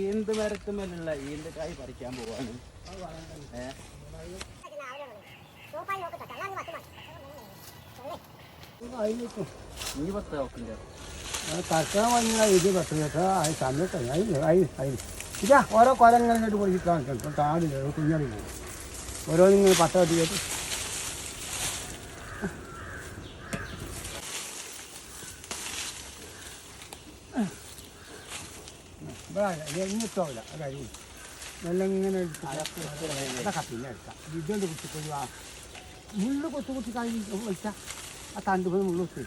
ഈന്ത് മരത്തുമല്ല ഈന്ത് കായ് പറിക്കാൻ പോവാണ്. തർക്കണം പറഞ്ഞാൽ ഇത് പറ്റില്ല സമയത്ത് ഇതാ ഓരോ കൊലങ്ങളിങ്ങോട്ട് പൊടിച്ചിട്ടാണ് താടില്ല കുഞ്ഞാടി പോകും ഓരോന്നിങ്ങനെ പട്ട കെട്ടിയിട്ട് ഇന്നിട്ടാവില്ല കാര്യം വെള്ളം ഇങ്ങനെ കത്തില്ല എടുക്കാം ഇതുകൊണ്ട് കുത്തിക്കൊരു മുള്ളു കുത്തി കഴിഞ്ഞ് വെച്ചാൽ ആ തണ്ട് പോയി മുള്ളു കുത്തി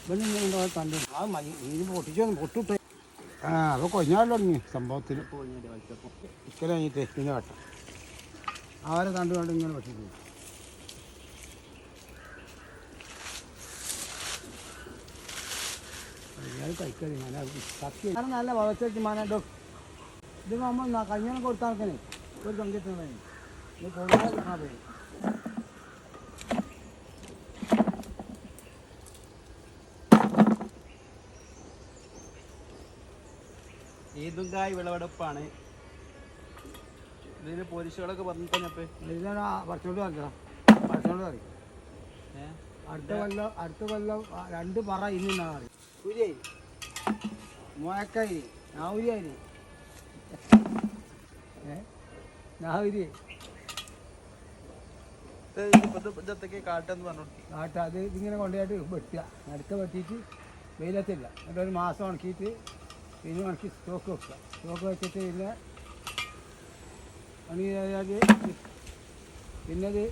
വെള്ളം ഇങ്ങനെ തണ്ട് ആ മതി ഇതിന് പൊട്ടിട്ട് ആ അപ്പോൾ കൊഞ്ഞാൽ തുടങ്ങി സംഭവത്തിൽ ഇക്കൽ കഴിഞ്ഞിട്ട് പിന്നെ വെട്ടം അവരെ തണ്ട് കൊണ്ട് ഇങ്ങനെ വെട്ടിട്ട് കഴിക്കരുത് ഞാൻ കത്തി നല്ല വളർച്ചയ്ക്ക് മാനാട്ടോ ഇത് നമ്മൾ കഞ്ഞണം കൊടുത്താൽക്കണേ ഒരു പങ്കിട്ടുണ്ടേ ഇത് കൊടുക്കാൻ കിട്ടാൻ പോയി ഈന്തുങ്കായ് വിളവെടുപ്പാണ്. ഇതിന് പോലീസുകളൊക്കെ പറഞ്ഞിട്ടപ്പോ ഇതാണ് പറിച്ചോണ്ട് പറിക്കണം പറിച്ചോണ്ട് പറി അടുത്ത കൊല്ലം 2 പറ ഇന്നാണ് പറയും കുരിയായി മുഴക്കായി നാവുരിയായി നാവുരി കാട്ടെന്ന് പറഞ്ഞു കാട്ട അത് ഇതിങ്ങനെ കൊണ്ടുപോയിട്ട് വെട്ടുക അടുത്ത വെട്ടിയിട്ട് വെയിലത്തില്ല എന്നിട്ട് ഒരു മാസം ഉണക്കിയിട്ട് പിന്നെ ഉണക്കി സ്റ്റോക്ക് വെക്കുക സ്റ്റോക്ക് വെച്ചിട്ട് പിന്നെ ഉണങ്ങി കഴിഞ്ഞാൽ പിന്നെ അത്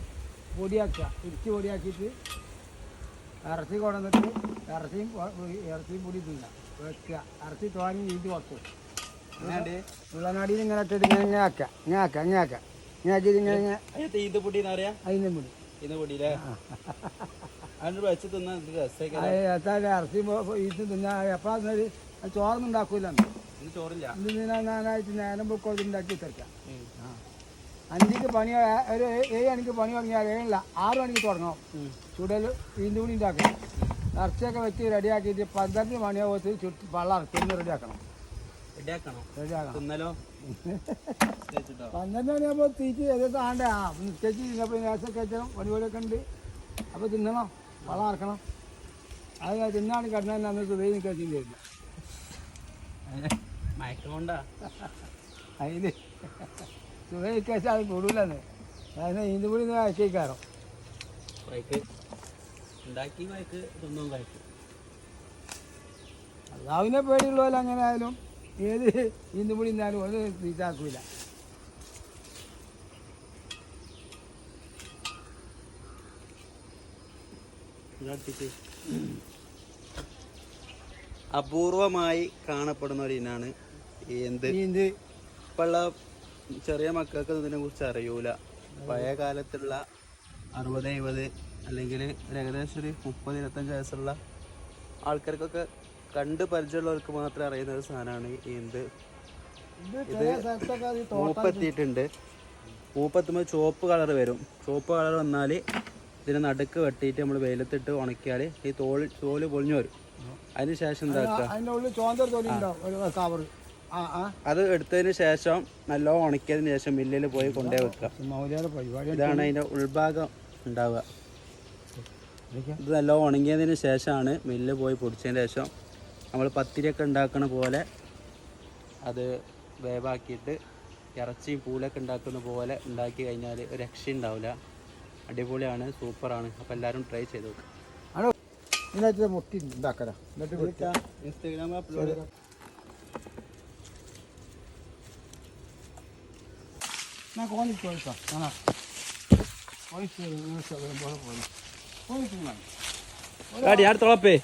പൊടിയാക്കുക ഇടിച്ച് പൊടിയാക്കിയിട്ട് ഇറച്ചി കൊണ്ടുവന്നിട്ട് ഇറച്ചിയും പൊടി തിന്നുക വെക്കുക ഇറച്ചി തോന്നി നീട്ടി വെക്കും ഉള്ളനാടിയിൽ ഇങ്ങനെ ഇട്ടിട്ട് ഇങ്ങനെ ആക്കുക ഇങ്ങനെ ആക്കിയിട്ട് ഇങ്ങനെ അതിന്റെ പൊടി ഇറച്ചി ഇത് തിന്നാ എപ്പോഴാ ചോറൊന്നും ഉണ്ടാക്കൂല ചോറില്ല ഞാനായിട്ട് നേരം പൊക്കോട്ട് ഉണ്ടാക്കി തീർക്കാം 5 പണി ഒരു 7 മണിക്ക് പണി തുടങ്ങിയാൽ 6 മണിക്ക് തുടങ്ങണം ചുടൽ വീണ്ടും കൂടി ഉണ്ടാക്കണം ഇറച്ചിയൊക്കെ വെച്ച് റെഡിയാക്കിയിട്ട് 12 മണിയാകുമ്പോൾ വെള്ളം ഇറക്കി റെഡിയാക്കണം 12 മണിയാകുമ്പോൾ തീച്ച് ഏതൊക്കെ ആണ്ടേ നിശ്ചയിച്ച് തിന്നപ്പോൾ നേരത്തൊക്കെ വെച്ചാൽ പണിപൊടിയൊക്കെ ഉണ്ട് അപ്പോൾ തിന്നണം വെള്ളം ഇറക്കണം അത് തിന്നാണ് കിടന്നാൽ അന്ന് സുബൈ നിൽക്കാൻ ചെയ്തില്ല മയക്കമുണ്ടാ അതിൽ സുബൈ നിൽക്കാച്ചാൽ അത് കൂടുതലാണ് അതിന് ഇതിൻ്റെ കൂടി അയക്കാറോ അള്ളാവിനെ പേടിയുള്ള പോലെ അങ്ങനെ ആയാലും ഏത് ഇതിൻ്റെ കൂടി ഇന്നാലും അത് തീറ്റാക്കൂല അപൂർവമായി കാണപ്പെടുന്ന ഒരു ഇനാണ് ഈന്ത്. ഇപ്പോഴുള്ള ചെറിയ മക്കൾക്ക് ഇതിനെ കുറിച്ച് അറിയൂല. പഴയ കാലത്തുള്ള 60-70 അല്ലെങ്കിൽ ഏകദേശം ഒരു 30-25 വയസ്സുള്ള ആൾക്കാർക്കൊക്കെ കണ്ട് പരിചയമുള്ളവർക്ക് മാത്രമേ അറിയുന്ന ഒരു സാധനമാണ് ഈന്ത്. ഇത് പൂപ്പെത്തിയിട്ടുണ്ട്. പൂപ്പെത്തുമ്പോൾ ചുവപ്പ് കളർ വരും. ചുവപ്പ് കളർ വന്നാൽ ഇതിനെ നടുക്ക് വെട്ടിയിട്ട് നമ്മൾ വെയിലത്തിട്ട് ഉണക്കിയാൽ ഈ തോല് പൊളിഞ്ഞു വരും. അതിന് ശേഷം അത് എടുത്തതിന് ശേഷം നല്ലോണം ഉണക്കിയതിന് ശേഷം മില്ലിൽ പോയി കൊണ്ടേ വെക്കുക. ഇതാണ് അതിൻ്റെ ഉൾഭാഗം ഉണ്ടാവുക. ഇത് നല്ലോണം ഉണങ്ങിയതിന് ശേഷമാണ് മില്ലിൽ പോയി പൊടിച്ചതിന് ശേഷം നമ്മൾ പത്തിരിയൊക്കെ ഉണ്ടാക്കണ പോലെ അത് വേവാക്കിയിട്ട് ഇറച്ചിയും പൂലൊക്കെ ഉണ്ടാക്കുന്ന പോലെ ഉണ്ടാക്കി കഴിഞ്ഞാൽ ഒരു രക്ഷ ഉണ്ടാവില്ല. അടിപൊളിയാണ്, സൂപ്പറാണ്. അപ്പോൾ എല്ലാവരും ട്രൈ ചെയ്ത് നോക്കുക. മുട്ടി ഉണ്ടാക്കല ഇൻസ്റ്റാഗ്രാമിൽ അപ്ലോഡ് ചെയ്ത അടുത്തോളപ്പേ